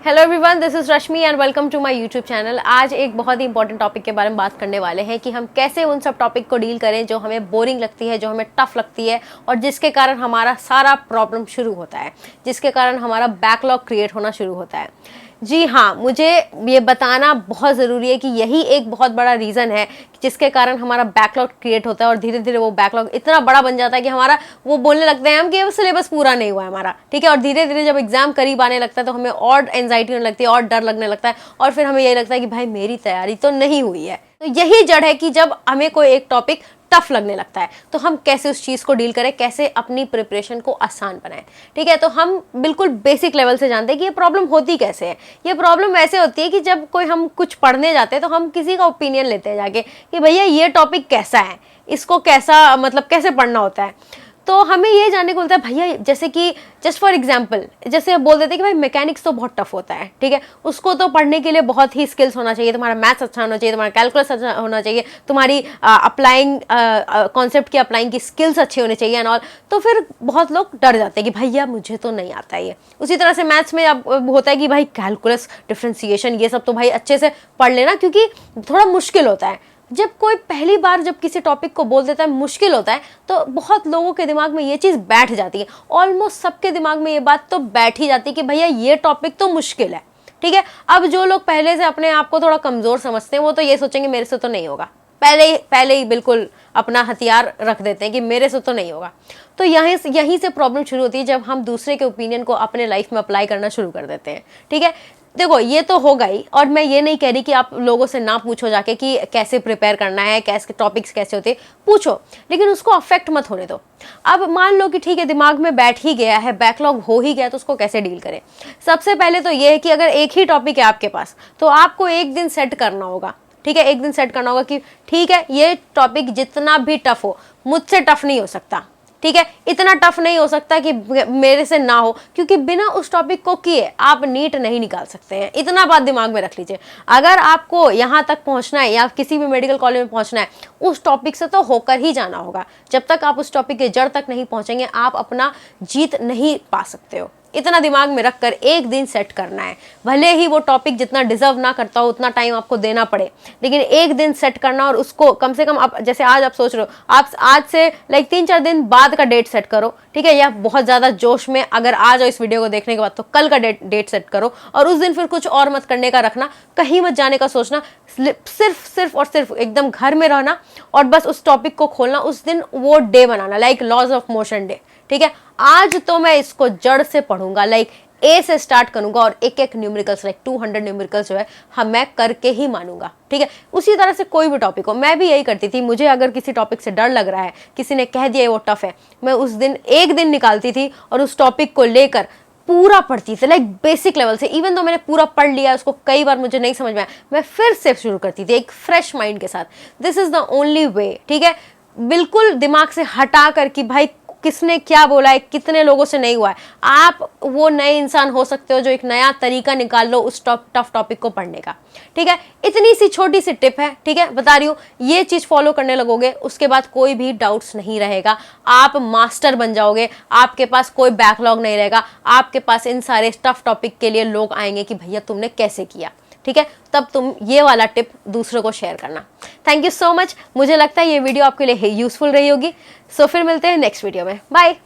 Hello everyone, this is Rashmi and welcome to my YouTube channel. आज एक बहुत ही important topic के बारे में बात करने वाले हैं कि हम कैसे उन सब टॉपिक को डील करें जो हमें बोरिंग लगती है, जो हमें टफ लगती है और जिसके कारण हमारा सारा प्रॉब्लम शुरू होता है, जिसके कारण हमारा बैकलॉग क्रिएट होना शुरू होता है। जी हाँ, मुझे ये बताना बहुत ज़रूरी है कि यही एक बहुत बड़ा रीज़न है जिसके कारण हमारा बैकलॉग क्रिएट होता है और धीरे धीरे वो बैकलॉग इतना बड़ा बन जाता है कि हमारा वो बोलने लगते हैं हम कि सिलेबस पूरा नहीं हुआ है हमारा, ठीक है। और धीरे धीरे जब एग्जाम करीब आने लगता है तो हमें और एंजाइटी होने लगती है और डर लगने लगता है और फिर हमें यही लगता है कि भाई मेरी तैयारी तो नहीं हुई है। तो यही जड़ है कि जब हमें कोई एक टॉपिक टफ लगने लगता है तो हम कैसे उस चीज़ को डील करें, कैसे अपनी प्रिपरेशन को आसान बनाएं, ठीक है। तो हम बिल्कुल बेसिक लेवल से जानते हैं कि ये प्रॉब्लम होती कैसे है। ये प्रॉब्लम ऐसे होती है कि जब कोई हम कुछ पढ़ने जाते हैं तो हम किसी का ओपिनियन लेते हैं जाके कि भैया ये टॉपिक कैसा है, इसको कैसा मतलब कैसे पढ़ना होता है। तो हमें ये जानने को मिलता है भैया, जैसे कि जस्ट फॉर एग्जांपल जैसे बोल देते हैं कि भाई मैकेनिक्स तो बहुत टफ होता है, ठीक है। उसको तो पढ़ने के लिए बहुत ही स्किल्स होना चाहिए, तुम्हारा मैथ्स अच्छा होना चाहिए, तुम्हारा कैलकुलस अच्छा होना चाहिए, तुम्हारी अप्लाइंग कॉन्सेप्ट की अप्लाइंग की स्किल्स अच्छी होनी चाहिए एंड ऑल। तो फिर बहुत लोग डर जाते हैं कि भैया मुझे तो नहीं आता है ये। उसी तरह से मैथ्स में अब होता है कि भाई कैलकुलस, डिफ्रेंसिएशन, ये सब तो भाई अच्छे से पढ़ लेना क्योंकि थोड़ा मुश्किल होता है। जब कोई पहली बार जब किसी टॉपिक को बोल देता है मुश्किल होता है तो बहुत लोगों के दिमाग में ये चीज़ बैठ जाती है। ऑलमोस्ट सबके दिमाग में ये बात तो बैठ ही जाती है कि भैया ये टॉपिक तो मुश्किल है, ठीक है। अब जो लोग पहले से अपने आप को थोड़ा कमज़ोर समझते हैं वो तो ये सोचेंगे मेरे से तो नहीं होगा, पहले ही बिल्कुल अपना हथियार रख देते हैं कि मेरे से तो नहीं होगा। तो यहीं से प्रॉब्लम शुरू होती है जब हम दूसरे के ओपिनियन को अपने लाइफ में अप्लाई करना शुरू कर देते हैं, ठीक है। देखो ये तो होगा ही, और मैं ये नहीं कह रही कि आप लोगों से ना पूछो जाके कि कैसे प्रिपेयर करना है, कैसे टॉपिक्स कैसे होते हैं, पूछो, लेकिन उसको अफेक्ट मत होने दो। अब मान लो कि ठीक है दिमाग में बैठ ही गया है, बैकलॉग हो ही गया, तो उसको कैसे डील करें। सबसे पहले तो ये है कि अगर एक ही टॉपिक है आपके पास तो आपको एक दिन सेट करना होगा, ठीक है। एक दिन सेट करना होगा कि ठीक है ये टॉपिक जितना भी टफ हो मुझसे टफ नहीं हो सकता, ठीक है। इतना टफ नहीं हो सकता कि मेरे से ना हो, क्योंकि बिना उस टॉपिक को किए आप नीट नहीं निकाल सकते हैं। इतना बात दिमाग में रख लीजिए। अगर आपको यहाँ तक पहुँचना है या किसी भी मेडिकल कॉलेज में पहुँचना है, उस टॉपिक से तो होकर ही जाना होगा। जब तक आप उस टॉपिक के जड़ तक नहीं पहुँचेंगे आप अपना जीत नहीं पा सकते हो। इतना दिमाग में रखकर एक दिन सेट करना है। भले ही वो टॉपिक जितना डिजर्व ना करता हो उतना टाइम आपको देना पड़े, लेकिन एक दिन सेट करना और उसको कम से कम, आप जैसे आज आप सोच रहे हो, आप आज से लाइक 3-4 दिन बाद का डेट सेट करो, ठीक है। या बहुत ज़्यादा जोश में अगर आ जाओ इस वीडियो को देखने के बाद तो कल का डेट सेट करो और उस दिन फिर कुछ और मत करने का रखना, कहीं मत जाने का सोचना, सिर्फ और सिर्फ एकदम घर में रहना और बस उस टॉपिक को खोलना। उस दिन वो डे बनाना like laws of motion day, ठीक है। आज तो मैं इसको जड़ से पढ़ूंगा, लाइक ए से स्टार्ट करूंगा और एक एक न्यूमेरिकल्स लाइक 200 न्यूमेरिकल्स जो है हम मैं करके ही मानूंगा, ठीक है। उसी तरह से कोई भी टॉपिक हो, मैं भी यही करती थी। मुझे अगर किसी टॉपिक से डर लग रहा है, किसी ने कह दिया वो टफ है, मैं उस दिन एक दिन निकालती थी और उस टॉपिक को लेकर पूरा पढ़ती थी, लाइक बेसिक लेवल से। इवन तो मैंने पूरा पढ़ लिया, उसको कई बार मुझे नहीं समझ में आया, मैं फिर से शुरू करती थी एक फ्रेश माइंड के साथ। This is the only way, ठीक है। बिल्कुल दिमाग से हटा कर कि भाई किसने क्या बोला है, कितने लोगों से नहीं हुआ है। आप वो नए इंसान हो सकते हो जो एक नया तरीका निकाल लो उस टफ टॉपिक को पढ़ने का, ठीक है। इतनी सी छोटी सी टिप है, ठीक है, बता रही हूँ। ये चीज़ फॉलो करने लगोगे उसके बाद कोई भी डाउट्स नहीं रहेगा, आप मास्टर बन जाओगे, आपके पास कोई बैकलॉग नहीं रहेगा, आपके पास इन सारे टफ टॉपिक के लिए लोग आएंगे कि भैया तुमने कैसे किया, ठीक है। तब तुम ये वाला टिप दूसरों को शेयर करना। Thank you so much. मुझे लगता है ये वीडियो आपके लिए यूजफुल रही होगी। सो फिर मिलते हैं नेक्स्ट वीडियो में। बाय।